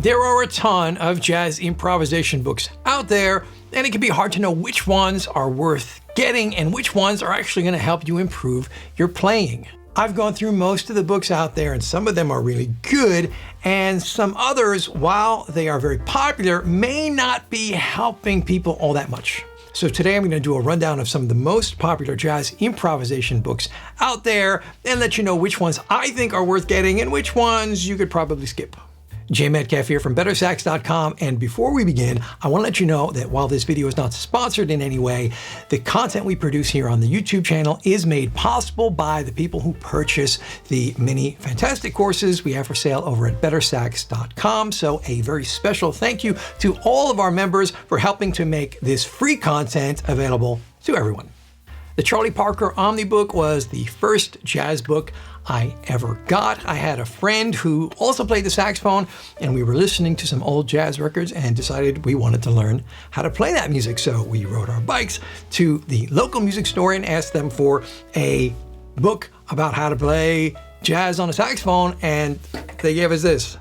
There are a ton of jazz improvisation books out there, and it can be hard to know which ones are worth getting and which ones are actually going to help you improve your playing. I've gone through most of the books out there, and some of them are really good, and some others, while they are very popular, may not be helping people all that much. So today I'm going to do a rundown of some of the most popular jazz improvisation books out there and let you know which ones I think are worth getting and which ones you could probably skip. Metcalf here from BetterSax.com, and before we begin, I want to let you know that while this video is not sponsored in any way, the content we produce here on the YouTube channel is made possible by the people who purchase the many fantastic courses we have for sale over at BetterSax.com. So a very special thank you to all of our members for helping to make this free content available to everyone. The Charlie Parker Omni book was the first jazz book I ever got. I had a friend who also played the saxophone, and we were listening to some old jazz records and decided we wanted to learn how to play that music. So we rode our bikes to the local music store and asked them for a book about how to play jazz on a saxophone, and they gave us this.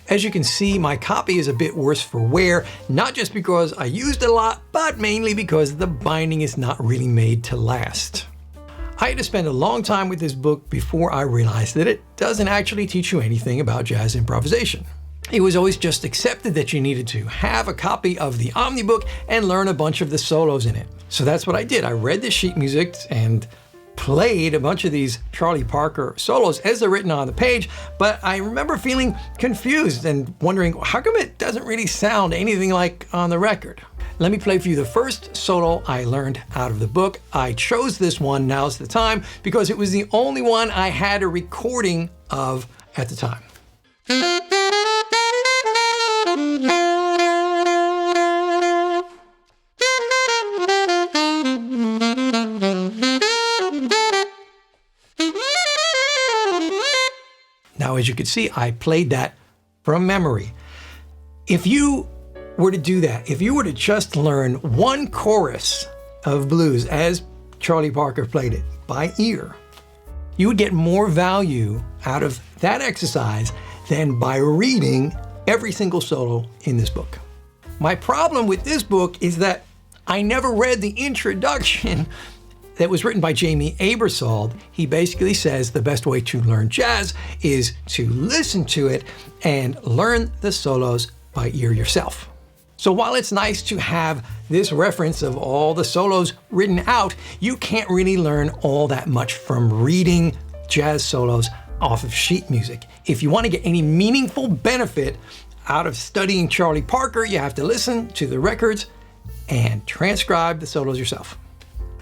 As you can see, my copy is a bit worse for wear, not just because I used it a lot, but mainly because the binding is not really made to last. I had to spend a long time with this book before I realized that it doesn't actually teach you anything about jazz improvisation. It was always just accepted that you needed to have a copy of the Omni book and learn a bunch of the solos in it. So that's what I did. I read the sheet music and played a bunch of these Charlie Parker solos as they're written on the page, but I remember feeling confused and wondering, how come it doesn't really sound anything like on the record? Let me play for you the first solo I learned out of the book. I chose this one, Now's the Time, because it was the only one I had a recording of at the time. Now, as you can see, I played that from memory. If you were to do that, if you were to just learn one chorus of blues as Charlie Parker played it by ear, you would get more value out of that exercise than by reading every single solo in this book. My problem with this book is that I never read the introduction that was written by Jamie Aebersold. He basically says the best way to learn jazz is to listen to it and learn the solos by ear yourself. So while it's nice to have this reference of all the solos written out, you can't really learn all that much from reading jazz solos off of sheet music. If you want to get any meaningful benefit out of studying Charlie Parker, you have to listen to the records and transcribe the solos yourself.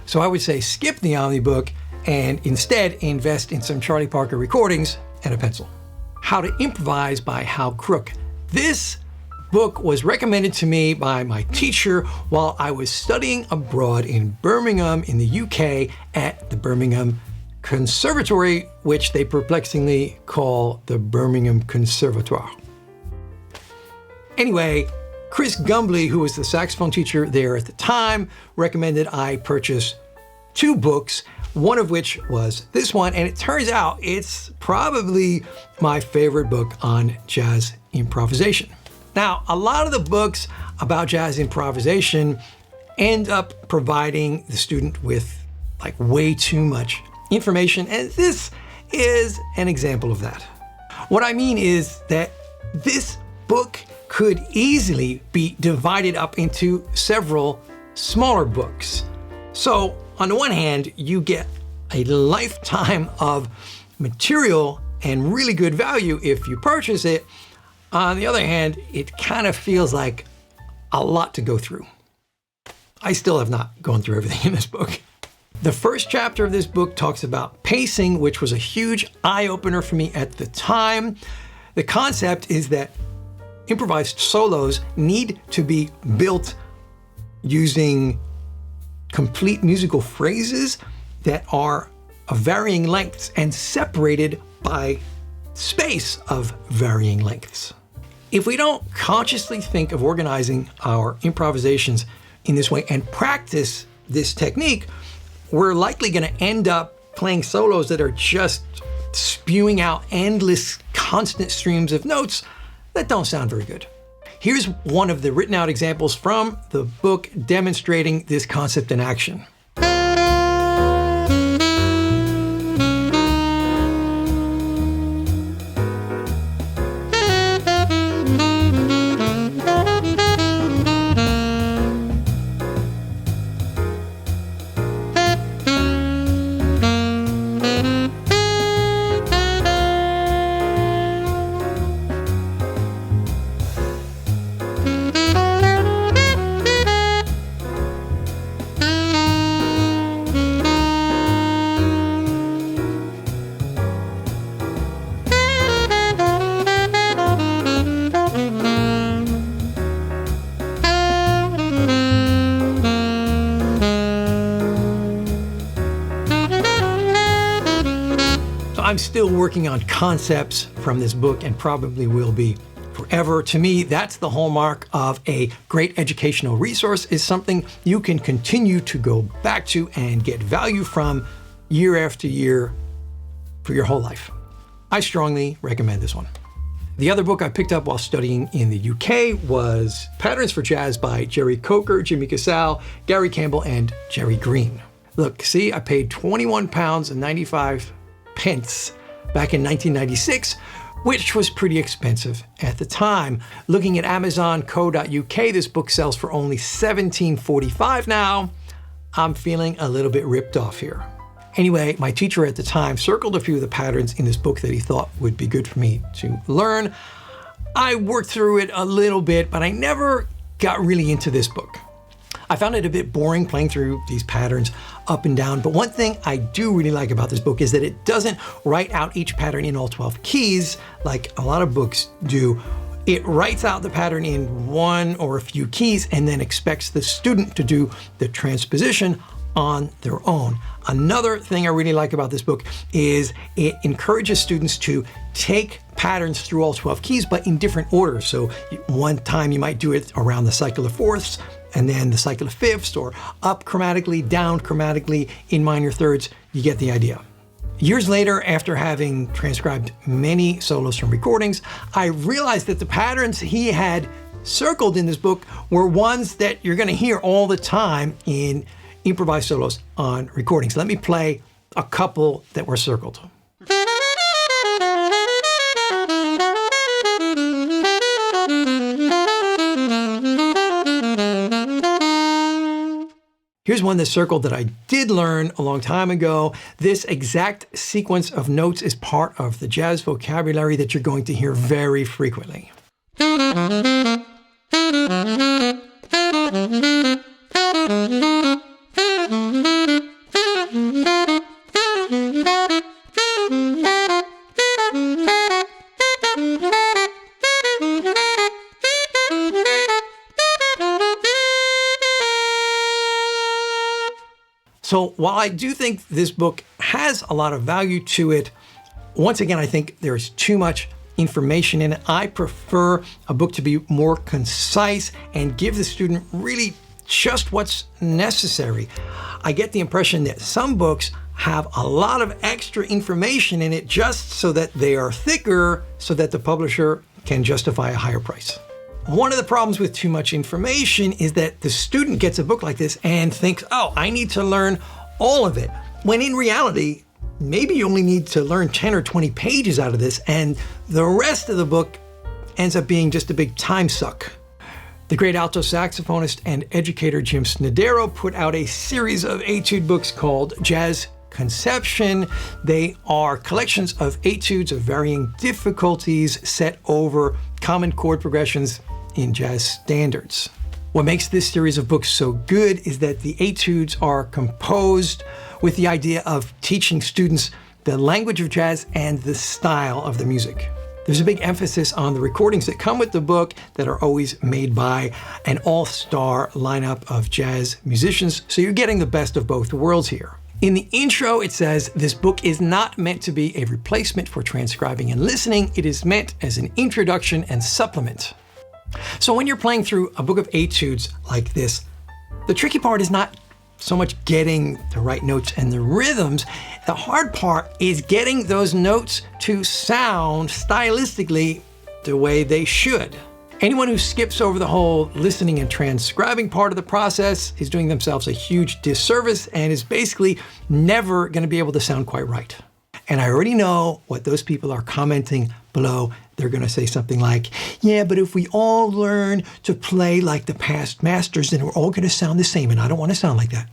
So I would say skip the Omni book and instead invest in some Charlie Parker recordings and a pencil. How to Improvise by Hal Crook. This book was recommended to me by my teacher while I was studying abroad in Birmingham in the UK at the Birmingham Conservatory, which they perplexingly call the Birmingham Conservatoire. Anyway, Chris Gumbly, who was the saxophone teacher there at the time, recommended I purchase two books, one of which was this one, and it turns out it's probably my favorite book on jazz improvisation. Now, a lot of the books about jazz improvisation end up providing the student with like way too much information, and this is an example of that. What I mean is that this book could easily be divided up into several smaller books. So on the one hand, you get a lifetime of material and really good value if you purchase it. On the other hand, it kind of feels like a lot to go through. I still have not gone through everything in this book. The first chapter of this book talks about pacing, which was a huge eye-opener for me at the time. The concept is that improvised solos need to be built using complete musical phrases that are of varying lengths and separated by space of varying lengths. If we don't consciously think of organizing our improvisations in this way and practice this technique, we're likely going to end up playing solos that are just spewing out endless, constant streams of notes that don't sound very good. Here's one of the written out examples from the book demonstrating this concept in action. I'm still working on concepts from this book and probably will be forever. To me, that's the hallmark of a great educational resource, is something you can continue to go back to and get value from year after year for your whole life. I strongly recommend this one. The other book I picked up while studying in the UK was Patterns for Jazz by Jerry Coker, Jimmy Casale, Gary Campbell, and Jerry Green. Look, see, I paid £21.95 back in 1996, which was pretty expensive at the time. Looking at Amazon.co.uk, this book sells for only $17.45 now. I'm feeling a little bit ripped off here. Anyway, my teacher at the time circled a few of the patterns in this book that he thought would be good for me to learn. I worked through it a little bit, but I never got really into this book. I found it a bit boring playing through these patterns up and down, but one thing I do really like about this book is that it doesn't write out each pattern in all 12 keys like a lot of books do. It writes out the pattern in one or a few keys and then expects the student to do the transposition on their own. Another thing I really like about this book is it encourages students to take patterns through all 12 keys, but in different orders. So one time you might do it around the cycle of fourths, and then the cycle of fifths, or up chromatically, down chromatically in minor thirds. You get the idea. Years later, after having transcribed many solos from recordings, I realized that the patterns he had circled in this book were ones that you're going to hear all the time in improvised solos on recordings. Let me play a couple that were circled. Here's one that's circled that I did learn a long time ago. This exact sequence of notes is part of the jazz vocabulary that you're going to hear very frequently. So while I do think this book has a lot of value to it, once again, I think there's too much information in it. I prefer a book to be more concise and give the student really just what's necessary. I get the impression that some books have a lot of extra information in it just so that they are thicker, so that the publisher can justify a higher price. One of the problems with too much information is that the student gets a book like this and thinks, oh, I need to learn all of it. When in reality, maybe you only need to learn 10 or 20 pages out of this, and the rest of the book ends up being just a big time suck. The great alto saxophonist and educator Jim Snedero put out a series of etude books called Jazz Conception. They are collections of etudes of varying difficulties set over common chord progressions in jazz standards. What makes this series of books so good is that the etudes are composed with the idea of teaching students the language of jazz and the style of the music. There's a big emphasis on the recordings that come with the book that are always made by an all-star lineup of jazz musicians, so you're getting the best of both worlds here. In the intro, it says, this book is not meant to be a replacement for transcribing and listening. It is meant as an introduction and supplement. So when you're playing through a book of etudes like this, the tricky part is not so much getting the right notes and the rhythms. The hard part is getting those notes to sound stylistically the way they should. Anyone who skips over the whole listening and transcribing part of the process is doing themselves a huge disservice and is basically never going to be able to sound quite right. And I already know what those people are commenting below. They're going to say something like, yeah, but if we all learn to play like the past masters, then we're all going to sound the same, and I don't want to sound like that.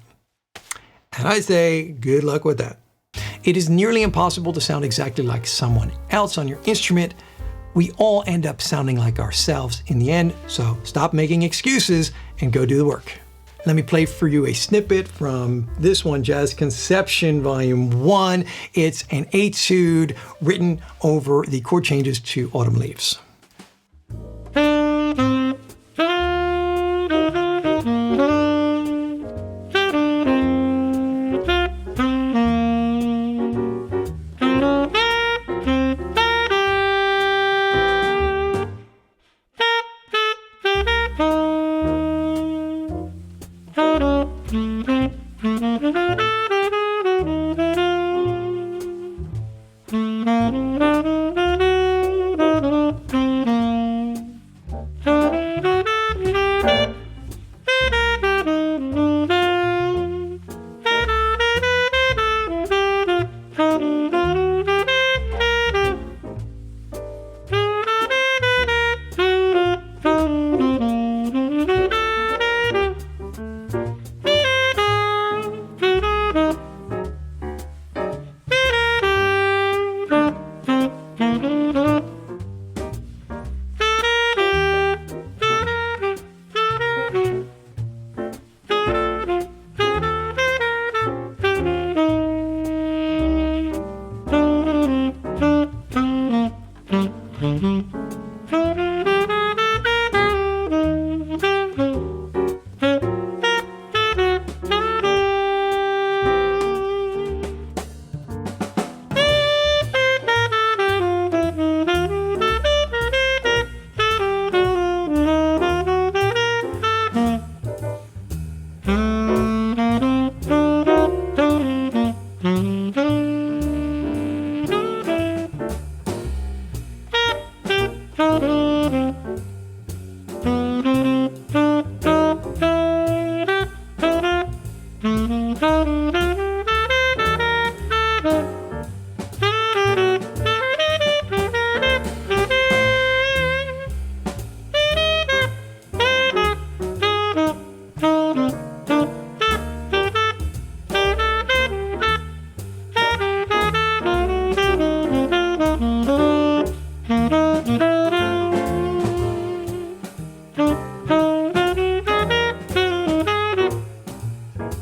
And I say, good luck with that. It is nearly impossible to sound exactly like someone else on your instrument. We all end up sounding like ourselves in the end, so stop making excuses and go do the work. Let me play for you a snippet from this one, Jazz Conception Volume 1. It's an etude written over the chord changes to Autumn Leaves.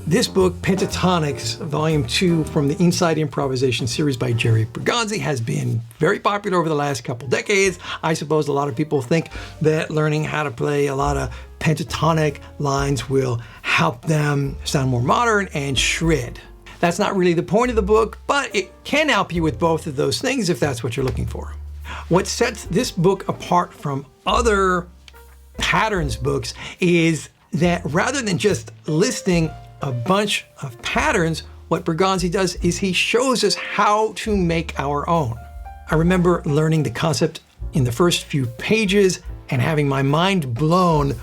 This book, Pentatonix, Volume 2 from the Inside Improvisation series by Jerry Bergonzi, has been very popular over the last couple decades. I suppose a lot of people think that learning how to play a lot of pentatonic lines will help them sound more modern and shred. That's not really the point of the book, but it can help you with both of those things if that's what you're looking for. What sets this book apart from other patterns books is that rather than just listing a bunch of patterns, what Bergonzi does is he shows us how to make our own. I remember learning the concept in the first few pages and having my mind blown.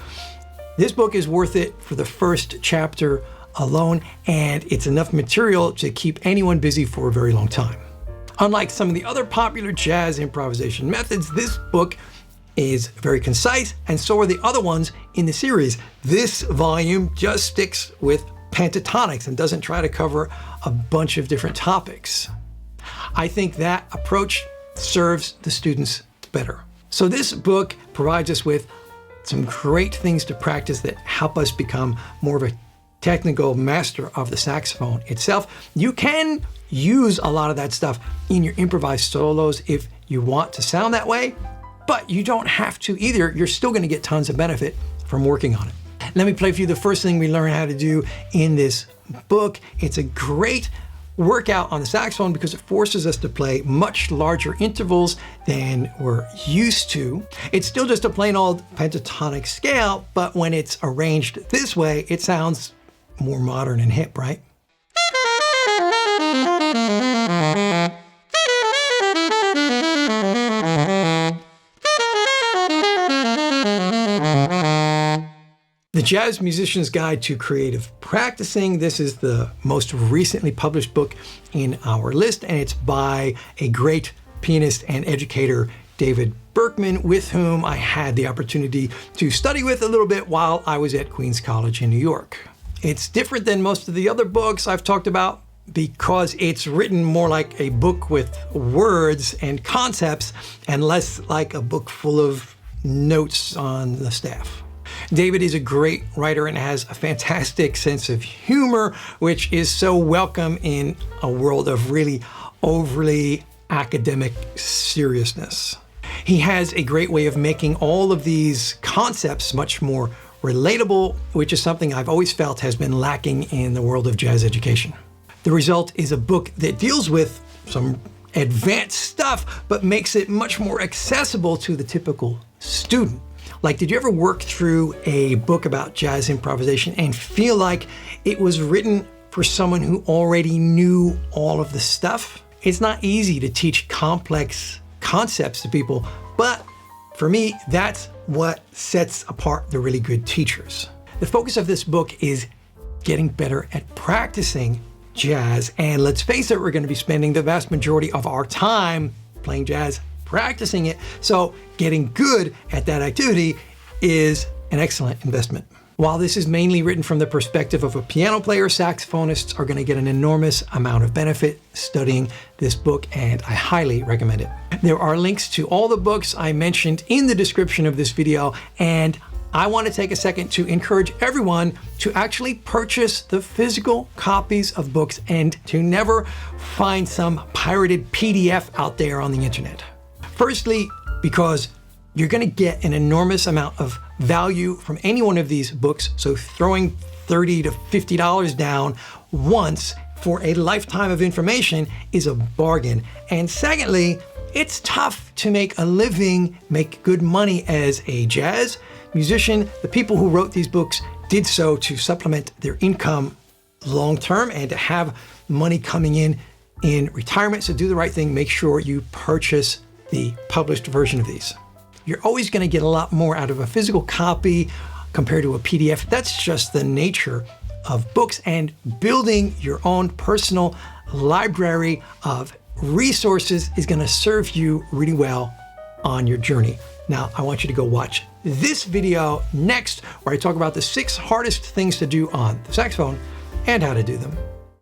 This book is worth it for the first chapter alone, and it's enough material to keep anyone busy for a very long time. Unlike some of the other popular jazz improvisation methods, this book is very concise, and so are the other ones in the series. This volume just sticks with Pentatonix and doesn't try to cover a bunch of different topics. I think that approach serves the students better. So this book provides us with some great things to practice that help us become more of a technical master of the saxophone itself. You can use a lot of that stuff in your improvised solos if you want to sound that way, but you don't have to either. You're still going to get tons of benefit from working on it. Let me play for you the first thing we learn how to do in this book. It's a great workout on the saxophone because it forces us to play much larger intervals than we're used to. It's still just a plain old pentatonic scale, but when it's arranged this way, it sounds more modern and hip, right? The Jazz Musician's Guide to Creative Practicing. This is the most recently published book in our list, and it's by a great pianist and educator, David Berkman, with whom I had the opportunity to study with a little bit while I was at Queens College in New York. It's different than most of the other books I've talked about because it's written more like a book with words and concepts and less like a book full of notes on the staff. David is a great writer and has a fantastic sense of humor, which is so welcome in a world of really overly academic seriousness. He has a great way of making all of these concepts much more relatable, which is something I've always felt has been lacking in the world of jazz education. The result is a book that deals with some advanced stuff, but makes it much more accessible to the typical student. Like, did you ever work through a book about jazz improvisation and feel like it was written for someone who already knew all of the stuff? It's not easy to teach complex concepts to people, but for me, that's what sets apart the really good teachers. The focus of this book is getting better at practicing jazz, and let's face it, we're going to be spending the vast majority of our time playing jazz, practicing it, so getting good at that activity is an excellent investment. While this is mainly written from the perspective of a piano player, saxophonists are going to get an enormous amount of benefit studying this book, and I highly recommend it. There are links to all the books I mentioned in the description of this video, and I want to take a second to encourage everyone to actually purchase the physical copies of books and to never find some pirated PDF out there on the internet. Firstly, because you're going to get an enormous amount of value from any one of these books, so throwing $30 to $50 down once for a lifetime of information is a bargain. And secondly, it's tough to make a living, make good money as a jazz musician. The people who wrote these books did so to supplement their income long term and to have money coming in retirement. So do the right thing, make sure you purchase the published version of these. You're always going to get a lot more out of a physical copy compared to a PDF. That's just the nature of books, and building your own personal library of resources is going to serve you really well on your journey. Now, I want you to go watch this video next, where I talk about the 6 hardest things to do on the saxophone and how to do them.